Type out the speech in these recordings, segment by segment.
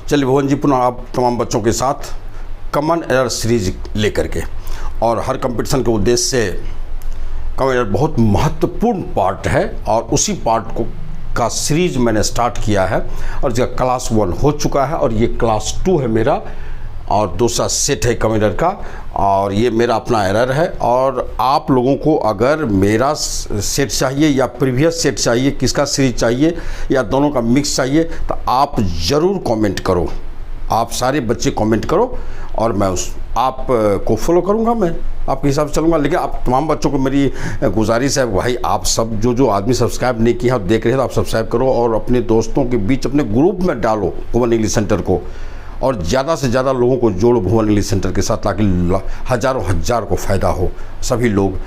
चलिए भुवन जी पुनः आप तमाम बच्चों के साथ कॉमन एरर सीरीज लेकर के, और हर कंपटीशन के उद्देश्य से कॉमन एरर बहुत महत्वपूर्ण पार्ट है और उसी पार्ट को का सीरीज मैंने स्टार्ट किया है और इसका क्लास 1 हो चुका है और ये क्लास 2 है मेरा, और दूसरा सेट है कॉमन एरर का, और ये मेरा अपना एरर है। और आप लोगों को अगर मेरा सेट चाहिए या प्रीवियस सेट चाहिए, किसका सीरीज चाहिए या दोनों का मिक्स चाहिए, तो आप ज़रूर कमेंट करो। आप सारे बच्चे कमेंट करो और मैं आप को फॉलो करूंगा, मैं आपके हिसाब से चलूँगा। लेकिन आप तमाम बच्चों को मेरी गुजारिश है भाई, आप सब जो आदमी सब्सक्राइब नहीं किया और देख रहे हैं तो आप सब्सक्राइब करो और अपने दोस्तों के बीच अपने ग्रुप में डालो भुवन इंग्लिश सेंटर को, और ज़्यादा से ज़्यादा लोगों को जोड़ो भुवन इंग्लिश सेंटर के साथ, ताकि हज़ारों हज़ार को फ़ायदा हो, सभी लोग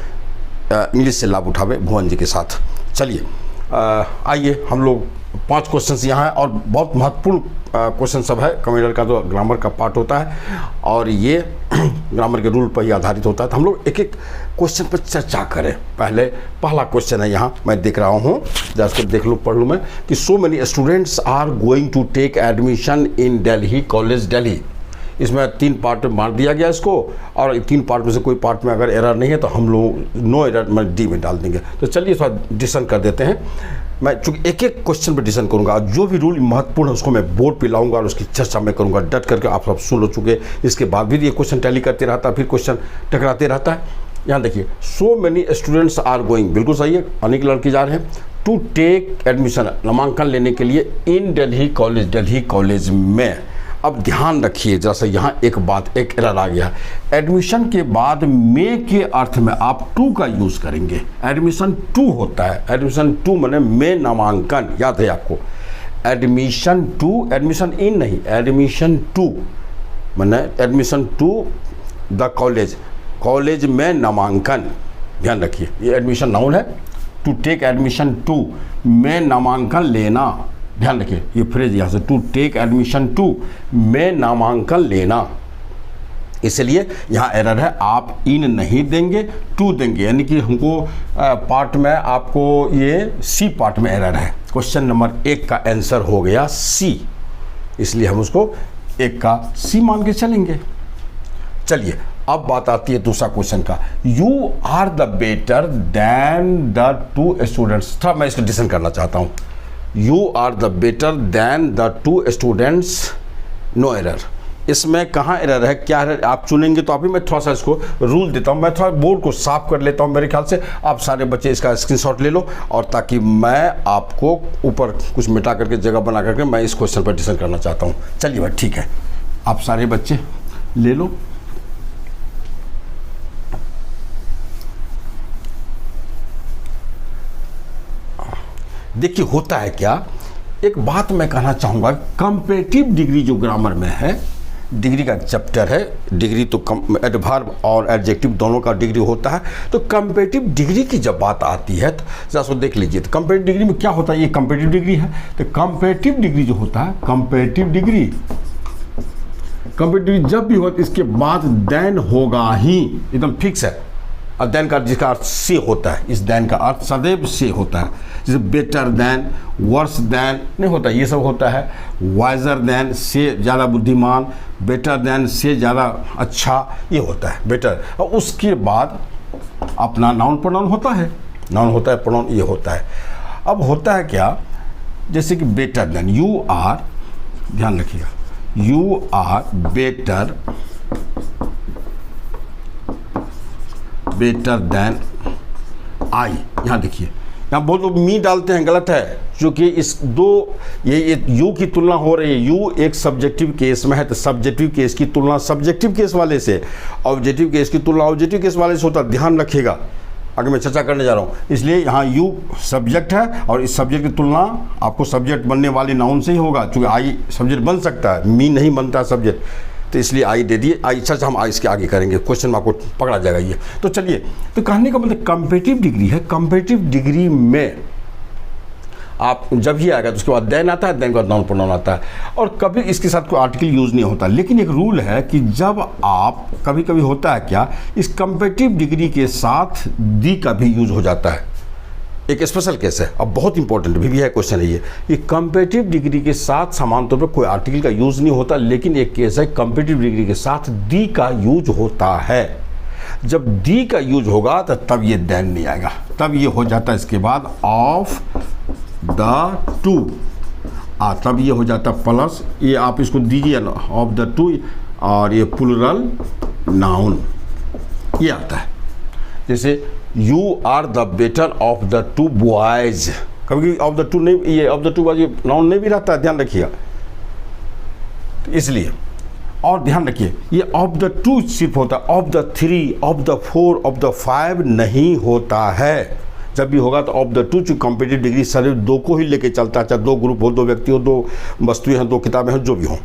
इंग्लिश से लाभ उठावे भुवन जी के साथ। चलिए आइए, हम लोग 5 क्वेश्चंस यहाँ हैं और बहुत महत्वपूर्ण क्वेश्चन सब है। कॉमन एरर का जो ग्रामर का पार्ट होता है और ये ग्रामर के रूल पर ही आधारित होता है, तो हम लोग एक एक क्वेश्चन पर चर्चा करें। पहला क्वेश्चन है यहाँ, मैं देख रहा हूँ, जरा इसको देख लूँ, पढ़ लूँ मैं, कि so many students are going to take admission in Delhi college Delhi. इसमें 3 पार्ट में बांट दिया गया इसको, और 3 पार्ट में से कोई पार्ट में अगर एरर नहीं है तो हम लोग नो एरर में डी में डाल देंगे। तो चलिए थोड़ा डिस्कशन कर देते हैं। मैं चूँकि एक एक क्वेश्चन पर डिस्कशन करूँगा, जो भी रूल महत्वपूर्ण है उसको मैं बोर्ड पे लाऊंगा और उसकी चर्चा मैं करूँगा डट करके। आप सब सुन लो चुके, इसके बाद भी ये क्वेश्चन टैली करते रहता है, फिर क्वेश्चन टकराते रहता है। यहाँ देखिए, so many students are going, बिल्कुल सही है, अनेक लड़के जा रहे हैं, टू टेक एडमिशन, नामांकन लेने के लिए, इन दिल्ली कॉलेज में। अब ध्यान रखिए जरा सा, यहाँ एक बात, एक एरर आ गया। एडमिशन के बाद में के अर्थ में आप टू का यूज़ करेंगे। एडमिशन टू होता है, एडमिशन टू माने में नामांकन, याद है आपको। एडमिशन टू, एडमिशन इन नहीं, एडमिशन टू माने एडमिशन टू द कॉलेज में नामांकन। ध्यान रखिए, ये एडमिशन नाउन है, टू टेक एडमिशन टू में नामांकन लेना। ध्यान रखिए ये फ्रेज यहाँ से, टू टेक एडमिशन टू में नामांकन लेना। इसलिए यहाँ एरर है, आप इन नहीं देंगे, टू देंगे, यानी कि हमको पार्ट में आपको ये सी पार्ट में एरर है। क्वेश्चन नंबर 1 का आंसर हो गया सी, इसलिए हम उसको 1 का सी मान के चलेंगे। चलिए अब बात आती है दूसरा क्वेश्चन का, you are the better than the 2 students. थोड़ा मैं इसको डिस्कशन करना चाहता हूँ। You are the better than the 2 students, no error। इसमें कहाँ एरर है, क्या एरर आप चुनेंगे, तो अभी मैं थोड़ा सा इसको रूल देता हूँ। मैं थोड़ा बोर्ड को साफ कर लेता हूँ, मेरे ख्याल से आप सारे बच्चे इसका स्क्रीनशॉट ले लो, और ताकि मैं आपको ऊपर कुछ मिटा करके जगह बना करके मैं इस क्वेश्चन पर डिस्कशन करना चाहता हूँ। चलिए भाई ठीक है, आप सारे बच्चे ले लो। देखिए होता है क्या, एक बात मैं कहना चाहूँगा, कंपैरेटिव डिग्री जो ग्रामर में है, डिग्री का चैप्टर है, डिग्री तो एडवर्ब और एडजेक्टिव दोनों का डिग्री होता है। तो कंपैरेटिव डिग्री की जब बात आती है तो जरा सो देख लीजिए, तो कंपैरेटिव डिग्री में क्या होता है, ये कंपैरेटिव डिग्री है। तो कंपैरेटिव डिग्री जो होता है, कंपैरेटिव डिग्री जब भी हो इसके बाद देन होगा ही, एकदम फिक्स है। और देन का जिसका अर्थ से होता है, इस देन का अर्थ सदैव से होता है, जैसे बेटर देन, वर्स देन नहीं होता, ये सब होता है। वाइजर देन, से ज़्यादा बुद्धिमान, बेटर देन, से ज़्यादा अच्छा, ये होता है बेटर। और उसके बाद अपना नाउन प्रोनाउन होता है, नाउन होता है, प्रोनाउन ये होता है। अब होता है क्या, जैसे कि बेटर देन, यू आर, ध्यान रखिएगा, you are better than I. यहाँ देखिए, यहाँ बहुत लोग मी डालते हैं, गलत है, क्योंकि इस ये यू की तुलना हो रही है। यू एक सब्जेक्टिव केस में है, तो सब्जेक्टिव केस की तुलना सब्जेक्टिव केस वाले से, ऑब्जेक्टिव केस की तुलना ऑब्जेक्टिव केस वाले से होता है। ध्यान रखिएगा, आगे मैं चर्चा करने जा रहा हूँ। इसलिए यहाँ यू सब्जेक्ट है और इस सब्जेक्ट की तुलना आपको सब्जेक्ट बनने वाले नाउन से ही होगा, क्योंकि आई सब्जेक्ट बन सकता है, मी नहीं बनता सब्जेक्ट, तो इसलिए आई दे दिए। आई चर्चा हम इसके आगे करेंगे, क्वेश्चन में आपको पकड़ा जाएगा ये। तो चलिए, तो कहने का मतलब कंपैरेटिव डिग्री है। कंपैरेटिव डिग्री में आप जब ही आएगा तो उसके बाद देन आता है, देन के बाद नाउन प्रोनाउन आता है, और कभी इसके साथ कोई आर्टिकल यूज़ नहीं होता। लेकिन एक रूल है कि जब आप कभी कभी होता है क्या, इस कंपैरेटिव डिग्री के साथ दी का भी यूज़ हो जाता है। एक स्पेशल केस है, अब बहुत इंपॉर्टेंट भी है क्वेश्चन है ये कंपेरेटिव डिग्री के साथ समान तौर पर कोई आर्टिकल का यूज नहीं होता, लेकिन एक केस है कंपेरेटिव डिग्री के साथ दी का यूज होता है। जब दी का यूज होगा तो तब ये देन नहीं आएगा, तब ये हो जाता है इसके बाद ऑफ द टू, तब ये हो जाता प्लस, ये आप इसको दीजिए ना ऑफ द टू, और ये प्लूरल नाउन ये आता है। जैसे you are the better of the two boys, कभी ऑफ द टू नहीं, ये of the two boys noun नहीं भी रहता है, ध्यान रखिएगा। तो इसलिए और ध्यान रखिए ये ऑफ द टू सिर्फ होता है, of the three, of the four, of the five नहीं होता है। जब भी होगा तो ऑफ द टू, चूँकि कॉम्पिटिटिव डिग्री सिर्फ दो को ही लेके चलता है, चाहे दो ग्रुप हो, दो व्यक्ति हो, दो वस्तुएं हैं, दो किताबें हैं, जो भी हों,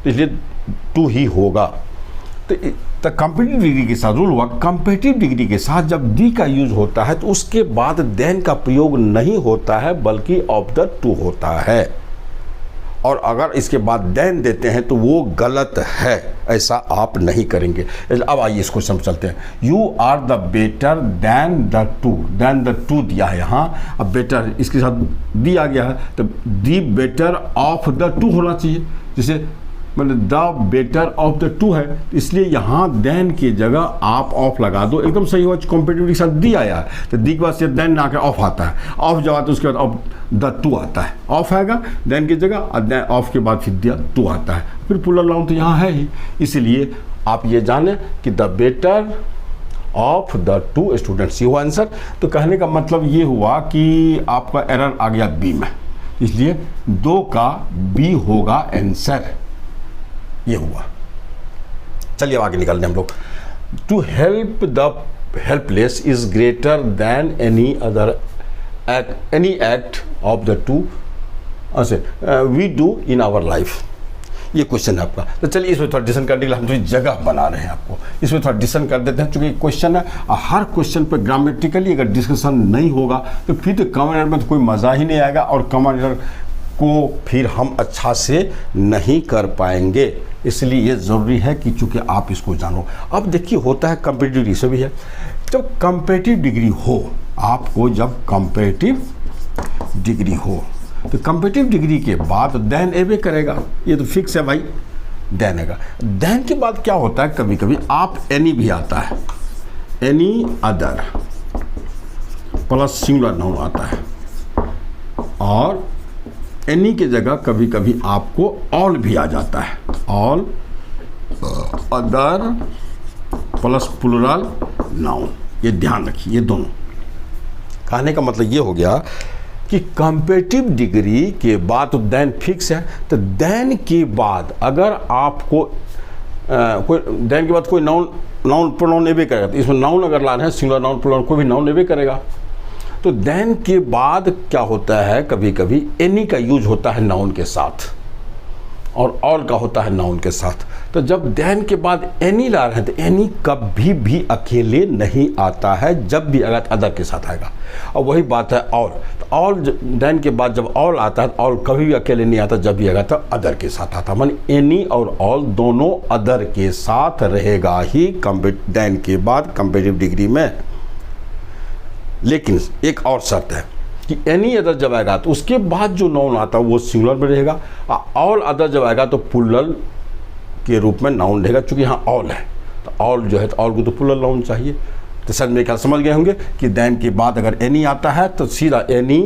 तो इसलिए टू ही होगा। तो कॉम्पिटिटिव डिग्री के साथ रूल हुआ, कॉम्पिटिटिव डिग्री के साथ जब दी का यूज होता है तो उसके बाद देन का प्रयोग नहीं होता है, बल्कि ऑफ द टू होता है। और अगर इसके बाद देन देते हैं तो वो गलत है, ऐसा आप नहीं करेंगे। अब आइए इस क्वेश्चन पर चलते हैं। You are the better than the two, than the two दिया है यहाँ, अब बेटर इसके साथ दिया गया है, तो दी बेटर ऑफ द टू होना चाहिए। जैसे मतलब the better of the to है, इसलिए यहाँ देन की जगह आप ऑफ लगा दो, एकदम सही हो। कॉम्पिटिटिव के साथ दी आया है तो दी के बाद से देन आकर ऑफ आता है, ऑफ जब आता है उसके बाद ऑफ द टू आता है, ऑफ आएगा देन की जगह, और ऑफ के बाद फिर दिया टू आता है, फिर प्लूरल नाउन तो यहाँ है ही। इसलिए आप ये जाने कि the better of the to students, ये हुआ आंसर। तो कहने का मतलब ये हुआ कि आपका एरर आ गया बी में, इसलिए दो का बी होगा आंसर, ये हुआ। चलिए अब आगे निकलते हैं हम लोग। To help the helpless is greater than any other any act of the two we do in our life, ये क्वेश्चन है आपका। तो चलिए इसमें थोड़ा डिस्कशन करने के लिए हम थोड़ी जगह बना रहे हैं आपको, इसमें थोड़ा डिस्कशन कर देते हैं। चूँकि क्वेश्चन है, हर क्वेश्चन पर ग्रामेटिकली अगर डिस्कशन नहीं होगा तो फिर तो कॉमन एरर में तो कोई मज़ा ही नहीं आएगा, और कॉमन एरर को फिर हम अच्छा से नहीं कर पाएंगे। इसलिए ये ज़रूरी है कि चूँकि आप इसको जानो। अब देखिए होता है कंपेरेटिव डिग्री से भी है, जब कंपेरेटिव डिग्री हो आपको, जब कंपेरेटिव डिग्री हो तो कंपेरेटिव डिग्री के बाद देन एवे करेगा, ये तो फिक्स है भाई, देन आएगा। देन के बाद क्या होता है, कभी कभी आप एनी भी आता है, any other plus singular noun आता है, और एनी की जगह कभी कभी आपको ऑल भी आ जाता है, all other plus plural noun, ये ध्यान रखिए। ये दोनों कहने का मतलब ये हो गया कि कंपेरेटिव डिग्री के बाद तो देन फिक्स है, तो देन के बाद अगर आपको कोई देन के बाद कोई नाउन प्रोनाउन एवे करेगा, तो इसमें नाउन अगर ला रहे हैं सिंगुलर नाउन प्रोनाउन, कोई भी नाउन एवे करेगा। तो देन के बाद क्या होता है, कभी कभी एनी का यूज होता है नाउन के साथ, और ऑल का होता है नाउन के साथ। तो जब देन के बाद एनी ला रहे हैं तो एनी कभी भी अकेले नहीं आता है, जब भी अगर अदर के साथ आएगा। और वही बात है ऑल, तो ऑल देन के बाद जब ऑल आता है तो ऑल कभी भी अकेले नहीं आता, जब भी आएगा तो अदर के साथ आता है। माने एनी और ऑल दोनों अदर के साथ रहेगा ही देन के बाद कंपेरेटिव डिग्री में। लेकिन एक और शर्त है कि एनी अदर जब आएगा तो उसके बाद जो नाउन आता है वो सिंगुलर में रहेगा, ऑल अदर जब आएगा तो प्लूरल के रूप में नाउन रहेगा। चूँकि यहाँ ऑल है तो ऑल जो है तो ऑल को तो प्लूरल नाउन चाहिए। तो सर मेरे ख्याल समझ गए होंगे कि देन के बाद अगर एनी आता है तो सीधा एनी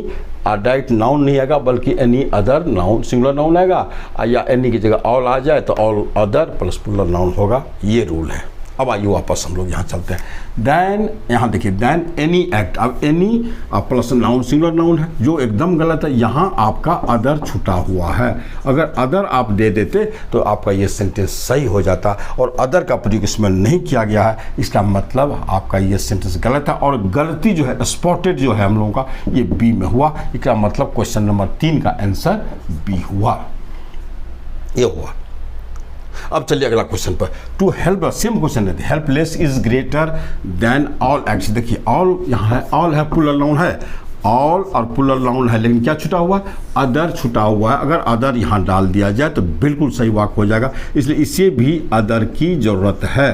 डायरेक्ट नाउन नहीं आएगा, बल्कि any other noun singular noun आएगा, या एनी की जगह ऑल आ जाए तो all other plus plural noun होगा। ये रूल है। अब आइए वापस हम लोग यहाँ चलते हैं। देन यहाँ देखिए देन एनी एक्ट, अब any plus noun singular noun है, जो एकदम गलत है। यहाँ आपका अदर छुटा हुआ है, अगर अदर आप दे देते तो आपका ये सेंटेंस सही हो जाता, और अदर का प्रयोग इसमें नहीं किया गया है, इसका मतलब आपका ये सेंटेंस गलत है। और गलती जो है स्पॉटेड जो है हम लोगों का, ये बी में हुआ। इसका मतलब क्वेश्चन नंबर 3 का आंसर बी हुआ, ये हुआ। अब चलिए अगला क्वेश्चन पर। टू हेल्प, सेम क्वेश्चन है, helpless is greater then all acts. देखिए ऑल यहाँ है, ऑल है प्लूरल नाउन है, ऑल और प्लूरल नाउन है, लेकिन क्या छुटा हुआ है, अदर छुटा हुआ है। अगर अदर यहाँ डाल दिया जाए तो बिल्कुल सही वाक्य हो जाएगा, इसलिए इसे भी अदर की ज़रूरत है।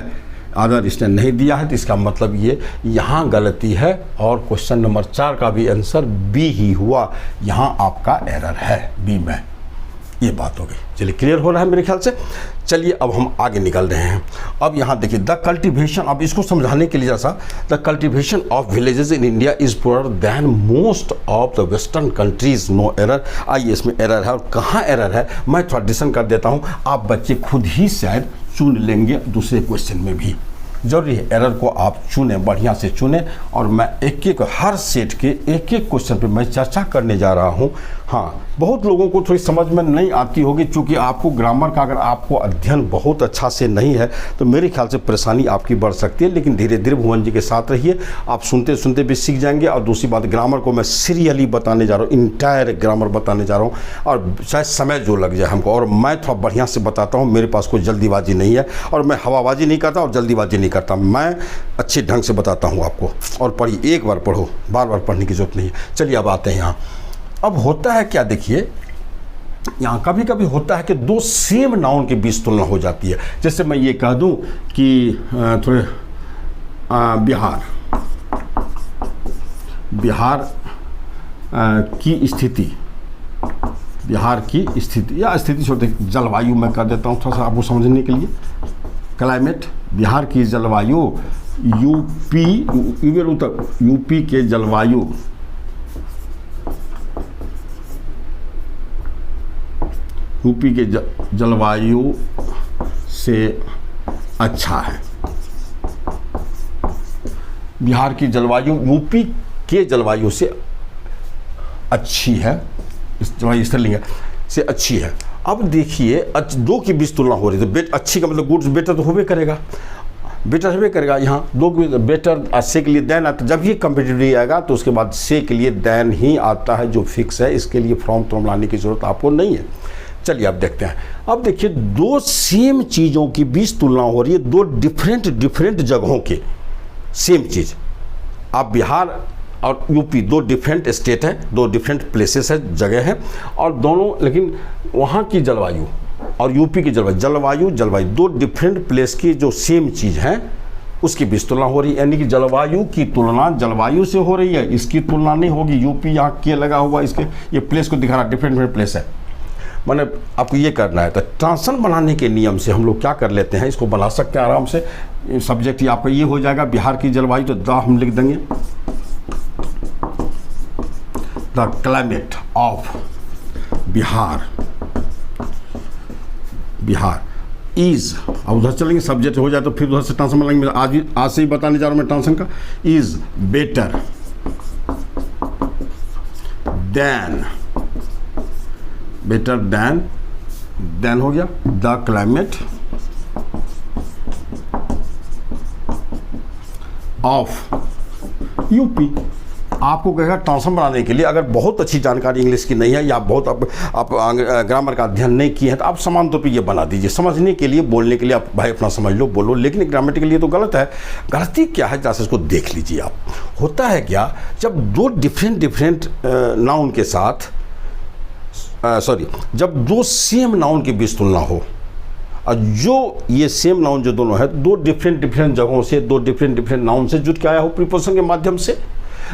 अगर इसने नहीं दिया है तो इसका मतलब ये यहाँ गलती है और क्वेश्चन नंबर 4 का भी आंसर बी ही हुआ, यहाँ आपका एरर है बी में। ये बात हो गई। चलिए क्लियर हो रहा है मेरे ख्याल से। चलिए अब हम आगे निकल रहे हैं। अब यहाँ देखिए द कल्टिवेशन, अब इसको समझाने के लिए जैसा the cultivation of villages in India is poor than most of the western countries, no error. आइए इसमें एरर है और कहाँ एरर है मैं थोड़ा डिस्कशन कर देता हूँ, आप बच्चे खुद ही शायद चुन लेंगे दूसरे क्वेश्चन में भी। जरूरी है एरर को आप चुने, बढ़िया से चुने, और मैं एक एक हर सेट के एक एक क्वेश्चन पे मैं चर्चा करने जा रहा हूँ। हाँ, बहुत लोगों को थोड़ी समझ में नहीं आती होगी, क्योंकि आपको ग्रामर का अगर आपको अध्ययन बहुत अच्छा से नहीं है तो मेरे ख्याल से परेशानी आपकी बढ़ सकती है। लेकिन धीरे धीरे भुवन जी के साथ रहिए, आप सुनते सुनते भी सीख जाएंगे। और दूसरी बात, ग्रामर को मैं सीरियली बताने जा रहा हूँ, इंटायर ग्रामर बताने जा रहा हूँ, और चाहे समय जो लग जाए हमको, और मैं थोड़ा बढ़िया से बताता हूँ। मेरे पास कोई जल्दीबाजी नहीं है और मैं हवाबाजी नहीं करता और जल्दीबाजी नहीं करता, मैं अच्छे ढंग से बताता हूँ आपको। और पढ़िए, एक बार पढ़ो, बार बार पढ़ने की जरूरत नहीं है। चलिए अब आते हैं यहाँ। अब होता है क्या, देखिए यहाँ कभी कभी होता है कि दो सेम नाउन के बीच तुलना हो जाती है। जैसे मैं ये कह दूँ कि थोड़े बिहार की स्थिति, बिहार की स्थिति या स्थिति छोटे, जलवायु मैं कह देता हूँ थोड़ा सा आपको समझने के लिए। क्लाइमेट, बिहार की जलवायु, यूपी के जलवायु, यूपी के जलवायु से अच्छा है। बिहार की जलवायु यूपी के जलवायु से अच्छी है, इस जलवायु स्थिति से अच्छी है। अब देखिए दो की बीच तुलना हो रही है, तो अच्छी का मतलब गुड्स बेटर तो होबे करेगा, बेटर होबे करेगा। यहाँ दो बेटर से के लिए देन आता है। जब ये कंपेटिटिव आएगा तो उसके बाद से के लिए देन ही आता है, जो फिक्स है। इसके लिए फ्रॉम लाने की जरूरत आपको नहीं है। चलिए अब देखते हैं। अब देखिए दो सेम चीज़ों के बीच तुलना हो रही है, दो डिफरेंट जगहों के, सेम चीज़। आप बिहार और यूपी दो डिफरेंट स्टेट हैं, दो डिफरेंट प्लेसेस है, जगह हैं, और दोनों, लेकिन वहाँ की जलवायु और यूपी की जलवायु दो डिफरेंट प्लेस की जो सेम चीज़ हैं उसकी बीच तुलना हो रही है। यानी कि जलवायु की तुलना जलवायु से हो रही है, इसकी तुलना नहीं होगी। यूपी यहाँ के लगा हुआ, इसके ये प्लेस को दिखा रहा, डिफरेंट प्लेस है। मैंने आपको ये करना है, तो ट्रांसलेशन बनाने के नियम से हम लोग क्या कर लेते हैं, इसको बना सकते हैं आराम से। सब्जेक्ट ही आपका ये हो जाएगा, बिहार की जलवायु, तो द हम लिख देंगे the climate of Bihar is, अब उधर चलेंगे, सब्जेक्ट हो जाए तो फिर उधर से ट्रांसलेशन बनाएंगे। आज से ही बताने जा रहा हूँ मैं ट्रांसलेशन का। इज बेटर देन हो गया द क्लाइमेट ऑफ यूपी। आपको कहेगा ट्रांसलेशन बनाने के लिए, अगर बहुत अच्छी जानकारी इंग्लिश की नहीं है या बहुत आप ग्रामर का अध्ययन नहीं किए हैं, तो आप समान तौर पे ये बना दीजिए। समझने के लिए, बोलने के लिए आप भाई अपना समझ लो, बोलो, लेकिन ग्रामेटिक के लिए तो गलत है। गलती क्या है, जैसे इसको देख लीजिए आप। होता है क्या, जब दो डिफरेंट नाउन के साथ जब दो सेम नाउन के बीच तुलना हो, और जो ये सेम नाउन जो दोनों है दो डिफरेंट जगहों से, दो डिफरेंट नाउन से जुट के आया हो प्रीपोजिशन के माध्यम से।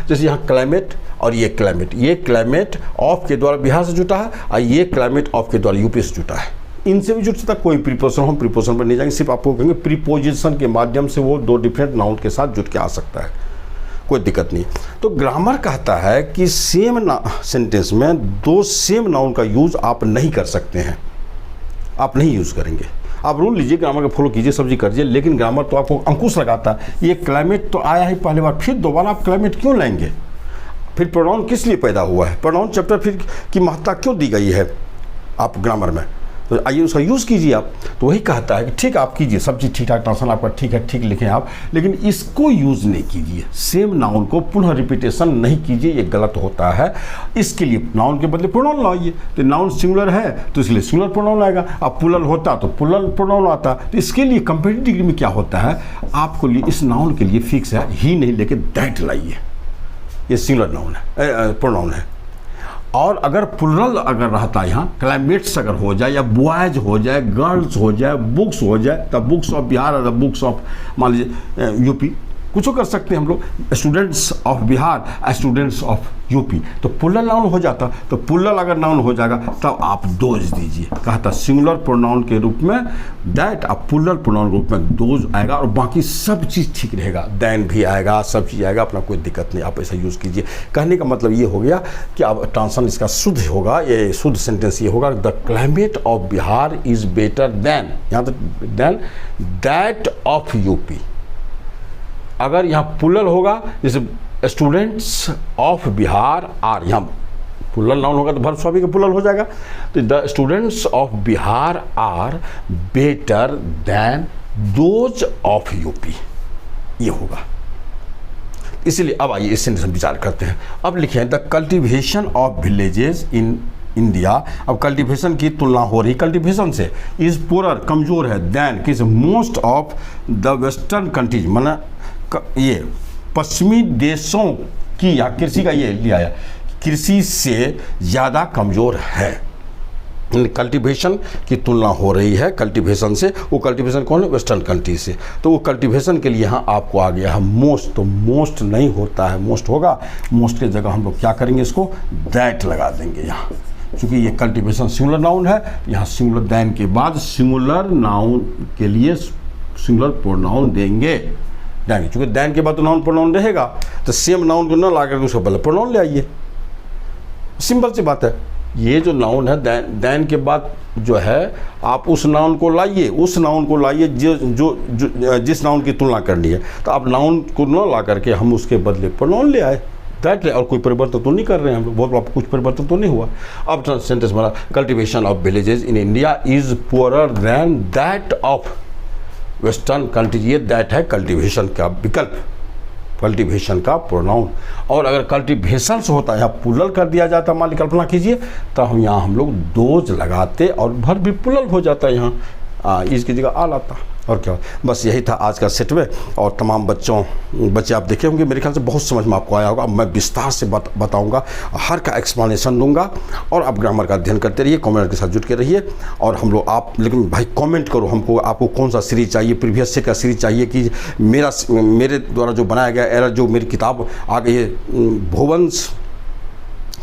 जैसे यहाँ क्लाइमेट और ये क्लाइमेट ऑफ के द्वारा बिहार से जुटा है, और ये क्लाइमेट ऑफ के द्वारा यूपी से जुटा है। इनसे भी जुट सकता है, कोई प्रीपोजिशन, हम प्रीपोजिशन पर नहीं जाएंगे, सिर्फ आपको कहेंगे प्रीपोजिशन के माध्यम से वो दो डिफरेंट नाउन के साथ जुट के आ सकता है, कोई दिक्कत नहीं। तो ग्रामर कहता है कि सेम सेंटेंस में दो सेम नाउन का यूज़ आप नहीं कर सकते हैं, आप नहीं यूज़ करेंगे। आप रूल लीजिए, ग्रामर का फॉलो कीजिए, सब्जी करिए, लेकिन ग्रामर तो आपको अंकुश लगाता है। ये क्लाइमेट तो आया ही पहले बार, फिर दोबारा आप क्लाइमेट क्यों लाएंगे? फिर प्रोनाउन किस लिए पैदा हुआ है? प्रोनाउन चैप्टर फिर की महत्ता क्यों दी गई है आप ग्रामर में? तो आइए उसका यूज़ कीजिए आप। तो वही कहता है कि ठीक आप कीजिए, सब चीज़ ठीक ठाक, ट्रांसलेशन आपका ठीक है, ठीक लिखें आप, लेकिन इसको यूज़ नहीं कीजिए। सेम नाउन को पुनः रिपीटेशन नहीं कीजिए, ये गलत होता है। इसके लिए नाउन के बदले प्रोनाउन लाइए। तो नाउन सिंगुलर है तो इसलिए सिंगुलर प्रोनाउन आएगा, अब प्लुरल होता तो प्लुरल प्रोनाउन आता। तो इसके लिए कंपेरेटिव डिग्री में क्या होता है, आपको लिए इस नाउन के लिए फिक्स है, ही नहीं लेके दैट लाइए। ये सिंगुलर नाउन है, प्रोनाउन है। और अगर प्लुरल अगर रहता है यहाँ, क्लाइमेट्स अगर हो जाए या बॉयज हो जाए, गर्ल्स हो जाए, बुक्स हो जाए, तब books of Bihar the books of मान लीजिए यूपी, कुछ कर सकते हैं हम लोग, students of Bihar, students of UP, तो प्लुरल नाउन हो जाता। तो प्लुरल अगर नाउन हो जाएगा तब आप दोज दीजिए, कहता सिंगुलर प्रोनाउन के रूप में दैट, अब प्लुरल प्रोनाउन के रूप में दोज आएगा और बाकी सब चीज़ ठीक रहेगा, दैन भी आएगा, सब चीज़ आएगा, अपना कोई दिक्कत नहीं, आप ऐसा यूज़ कीजिए। कहने का मतलब ये हो गया कि अब ट्रांसलेशन इसका शुद्ध होगा, ये शुद्ध सेंटेंस ये होगा, the climate of Bihar is better than, यहाँ तक दैन दैट ऑफ यूपी। अगर यहाँ प्लुरल होगा, जैसे स्टूडेंट्स ऑफ बिहार आर, यहाँ प्लुरल नाउन होगा तो वर्ब सभी का प्लुरल हो जाएगा। तो the students of Bihar are better than those of UP, ये होगा। इसलिए अब आइए इस सेंटेंस में विचार करते हैं। अब लिखे the cultivation of villages in India. अब कल्टिवेशन की तुलना हो रही कल्टिवेशन से, इज पुअर कमजोर है, दैन किस most of the western countries, माना ये पश्चिमी देशों की, या कृषि का ये लिया है, कृषि से ज़्यादा कमज़ोर है। कल्टीवेशन की तुलना हो रही है कल्टीवेशन से, वो कल्टीवेशन कौन है, वेस्टर्न कंट्री से। तो वो कल्टीवेशन के लिए यहाँ आपको आ गया है मोस्ट, तो मोस्ट नहीं होता है, मोस्ट होगा, मोस्ट की जगह हम लोग क्या करेंगे, इसको दैट लगा देंगे यहाँ, क्योंकि ये कल्टीवेशन सिंगुलर नाउन है। यहाँ सिंगुलर दैन के बाद सिंगुलर नाउन के लिए सिंगुलर प्रोनाउन देंगे, दैन, क्योंकि दैन के बाद तो नाउन प्रोनाउन रहेगा, तो सेम नाउन को ना ला करके उसको पहले प्रोनाउन ले आइए, सिंपल सी बात है। ये जो नाउन है दैन के बाद जो है आप उस नाउन को लाइए, उस नाउन को लाइए जिस नाउन की तुलना करनी है, तो आप नाउन को ना ला करके हम उसके बदले प्रोनाउन ले आए, दैट ले, और कोई परिवर्तन तो नहीं कर रहे हैं हम लोग, बहुत कुछ परिवर्तन तो नहीं हुआ। अब सेंटेंस बना, cultivation of villages in India is poorer than that of western countries. ये दैट है कल्टीवेशन का विकल्प, कल्टीवेशन का प्रोनाउन। और अगर कल्टीवेशन से होता है यहाँ प्लुरल कर दिया जाता, मान ली कल्पना कीजिए, तो हम लोग दोज लगाते और भर भी प्लुरल हो जाता है, यहाँ इसकी जगह आ लाता, और क्या। बस यही था आज का सेट में। और तमाम बच्चे आप देखे होंगे, मेरे ख्याल से बहुत समझ में आपको आया होगा। मैं विस्तार से बताऊंगा, हर का एक्सप्लेनेशन दूंगा, और आप ग्रामर का अध्ययन करते रहिए, कमेंट के साथ जुट के रहिए। और हम लोग आप, लेकिन भाई कमेंट करो हमको, आपको कौन सा सीरीज चाहिए, प्रीवियस सेट का सीरीज चाहिए कि मेरे द्वारा जो बनाया गया एरर, जो मेरी किताब आ गई है भुवंश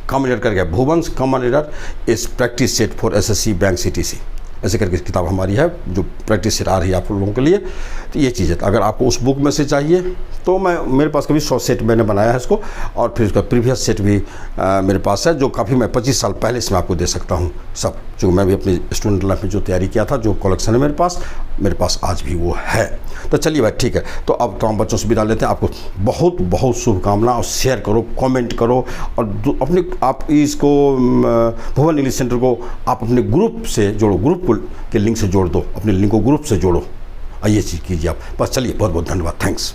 कॉमन एरर कर गया, भुवंश कॉमन एरर इस practice set for SSC bank CTC, ऐसे करके किताब हमारी है जो प्रैक्टिस सेट आ रही है आप लोगों के लिए। तो ये चीज़ है, अगर आपको उस बुक में से चाहिए तो मेरे पास कभी 100 सेट मैंने बनाया है इसको, और फिर उसका प्रीवियस सेट भी मेरे पास है, जो काफ़ी मैं 25 साल पहले इसमें आपको दे सकता हूँ सब, जो मैं भी अपनी स्टूडेंट लाइफ में जो तैयारी किया था, जो कलेक्शन है मेरे पास आज भी वो है। तो चलिए भाई ठीक है, तो अब तमाम बच्चों से विदा लेते हैं। आपको बहुत बहुत शुभकामना, और शेयर करो, कमेंट करो, और अपने आप इसको भुवन इंग्लिश सेंटर को आप अपने ग्रुप से जोड़ो, ग्रुप के लिंक से जोड़ दो, अपने लिंक को ग्रुप से जोड़ो, ये चीज़ कीजिए आप। बस चलिए, बहुत बहुत धन्यवाद, थैंक्स।